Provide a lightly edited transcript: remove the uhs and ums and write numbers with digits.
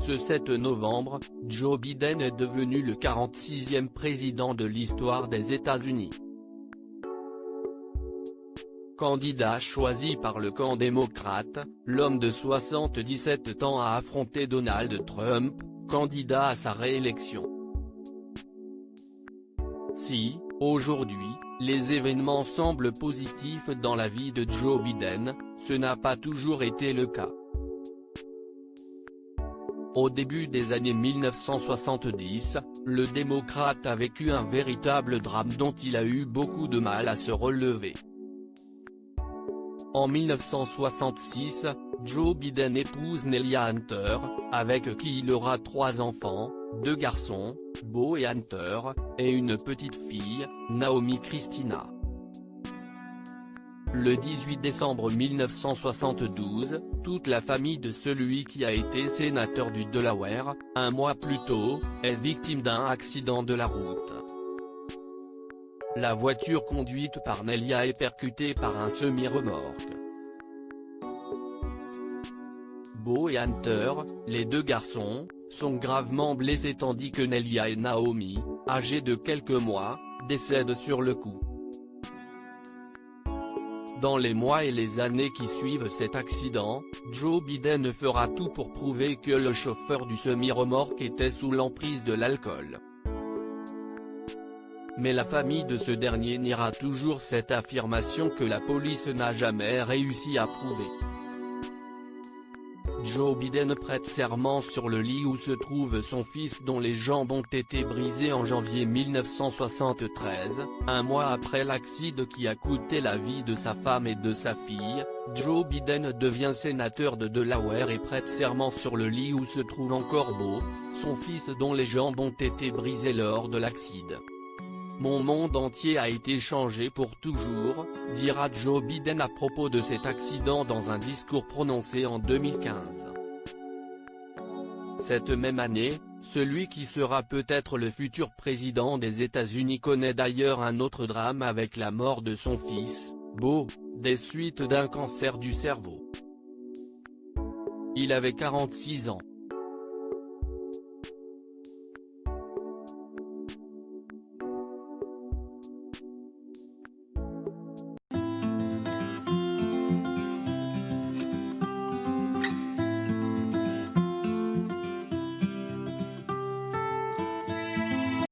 Ce 7 novembre, Joe Biden est devenu le 46e président de l'histoire des États-Unis. Candidat choisi par le camp démocrate, l'homme de 77 ans a affronté Donald Trump, candidat à sa réélection. Si, aujourd'hui, les événements semblent positifs dans la vie de Joe Biden, ce n'a pas toujours été le cas. Au début des années 1970, le démocrate a vécu un véritable drame dont il a eu beaucoup de mal à se relever. En 1966, Joe Biden épouse Nelia Hunter, avec qui il aura 3 enfants, 2 garçons, Beau et Hunter, et une petite fille, Naomi Christina. Le 18 décembre 1972, toute la famille de celui qui a été sénateur du Delaware, un mois plus tôt, est victime d'un accident de la route. La voiture conduite par Nelia est percutée par un semi-remorque. Beau et Hunter, les 2 garçons, sont gravement blessés tandis que Nelia et Naomi, âgés de quelques mois, décèdent sur le coup. Dans les mois et les années qui suivent cet accident, Joe Biden fera tout pour prouver que le chauffeur du semi-remorque était sous l'emprise de l'alcool. Mais la famille de ce dernier niera toujours cette affirmation que la police n'a jamais réussi à prouver. Joe Biden prête serment sur le lit où se trouve son fils dont les jambes ont été brisées en janvier 1973, un mois après l'accident qui a coûté la vie de sa femme et de sa fille. Joe Biden devient sénateur de Delaware et prête serment sur le lit où se trouve encore Beau, son fils dont les jambes ont été brisées lors de l'accident. Mon monde entier a été changé pour toujours, dira Joe Biden à propos de cet accident dans un discours prononcé en 2015. Cette même année, celui qui sera peut-être le futur président des États-Unis connaît d'ailleurs un autre drame avec la mort de son fils, Beau, des suites d'un cancer du cerveau. Il avait 46 ans.